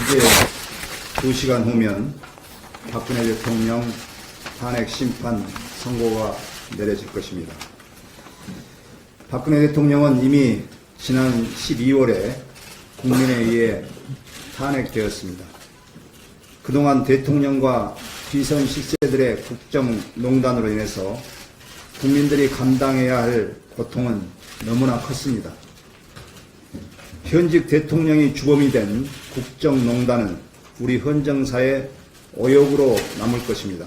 이제 2시간 후면 박근혜 대통령 탄핵 심판 선고가 내려질 것입니다. 박근혜 대통령은 이미 지난 12월에 국민에 의해 탄핵되었습니다. 그동안 대통령과 비선 실세들의 국정농단으로 인해서 국민들이 감당해야 할 고통은 너무나 컸습니다. 현직 대통령이 주범이 된 국정농단은 우리 헌정사의 오역으로 남을 것입니다.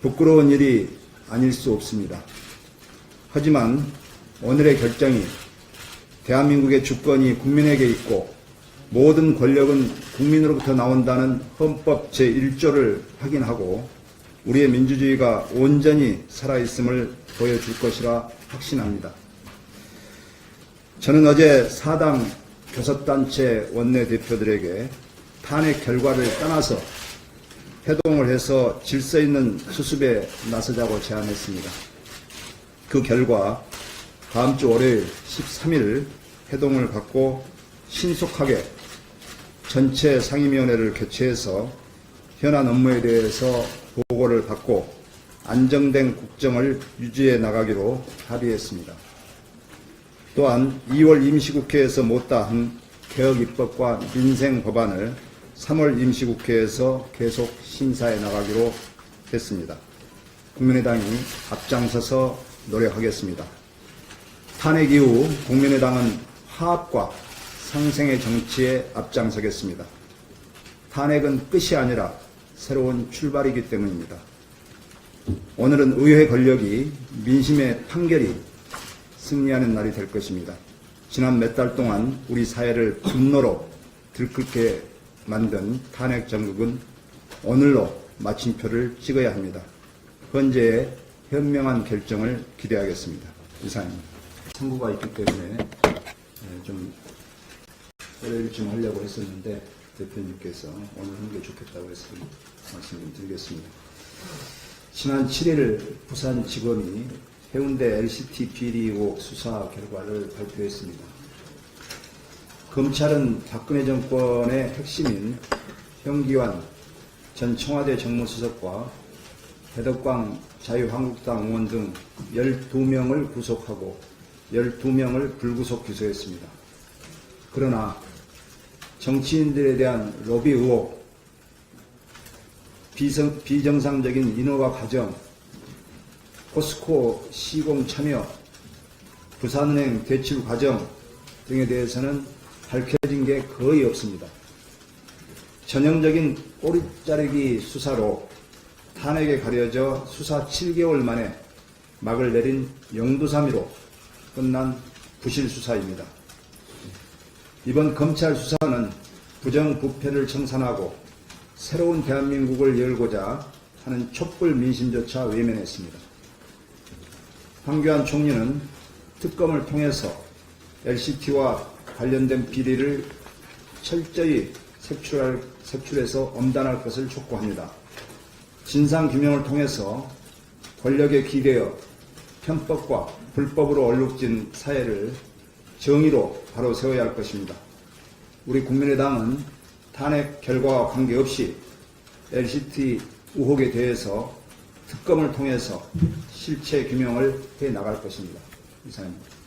부끄러운 일이 아닐 수 없습니다. 하지만 오늘의 결정이 대한민국의 주권이 국민에게 있고 모든 권력은 국민으로부터 나온다는 헌법 제1조를 확인하고 우리의 민주주의가 온전히 살아있음을 보여줄 것이라 확신합니다. 저는 어제 사당 교섭단체 원내대표들에게 탄핵 결과를 떠나서 회동을 해서 질서 있는 수습에 나서자고 제안했습니다. 그 결과 다음 주 월요일 13일 회동을 갖고 신속하게 전체 상임위원회를 개최해서 현안 업무에 대해서 보고를 받고 안정된 국정을 유지해 나가기로 합의했습니다. 또한 2월 임시국회에서 못다한 개혁입법과 민생법안을 3월 임시국회에서 계속 심사해 나가기로 했습니다. 국민의당이 앞장서서 노력하겠습니다. 탄핵 이후 국민의당은 화합과 상생의 정치에 앞장서겠습니다. 탄핵은 끝이 아니라 새로운 출발이기 때문입니다. 오늘은 의회 권력이 민심의 판결이 승리하는 날이 될 것입니다. 지난 몇 달 동안 우리 사회를 분노로 들끓게 만든 탄핵 정국은 오늘로 마침표를 찍어야 합니다. 헌재의 현명한 결정을 기대하겠습니다. 이상입니다. 선고가 있기 때문에 좀 월요일쯤 하려고 했었는데 대표님께서 오늘 하는 게 좋겠다고 해서 말씀을 드리겠습니다. 지난 7일 부산지검이 해운대 LCT 비리 의혹 수사 결과를 발표했습니다. 검찰은 박근혜 정권의 핵심인 현기환 전 청와대 정무수석과 배덕광 자유한국당 의원 등 12명을 구속하고 12명을 불구속 기소했습니다. 그러나 정치인들에 대한 로비 의혹, 비정상적인 인허가 과정, 포스코 시공 참여, 부산은행 대출 과정 등에 대해서는 밝혀진 게 거의 없습니다. 전형적인 꼬리자르기 수사로 탄핵에 가려져 수사 7개월 만에 막을 내린 영두사미로 끝난 부실 수사입니다. 이번 검찰 수사는 부정부패를 청산하고 새로운 대한민국을 열고자 하는 촛불 민심조차 외면했습니다. 황교안 총리는 특검을 통해서 LCT와 관련된 비리를 철저히 색출해서 엄단할 것을 촉구합니다. 진상규명을 통해서 권력에 기대어 편법과 불법으로 얼룩진 사회를 정의로 바로 세워야 할 것입니다. 우리 국민의당은 탄핵 결과와 관계없이 LCT 의혹에 대해서 특검을 통해서 실체 규명을 해 나갈 것입니다. 이상입니다.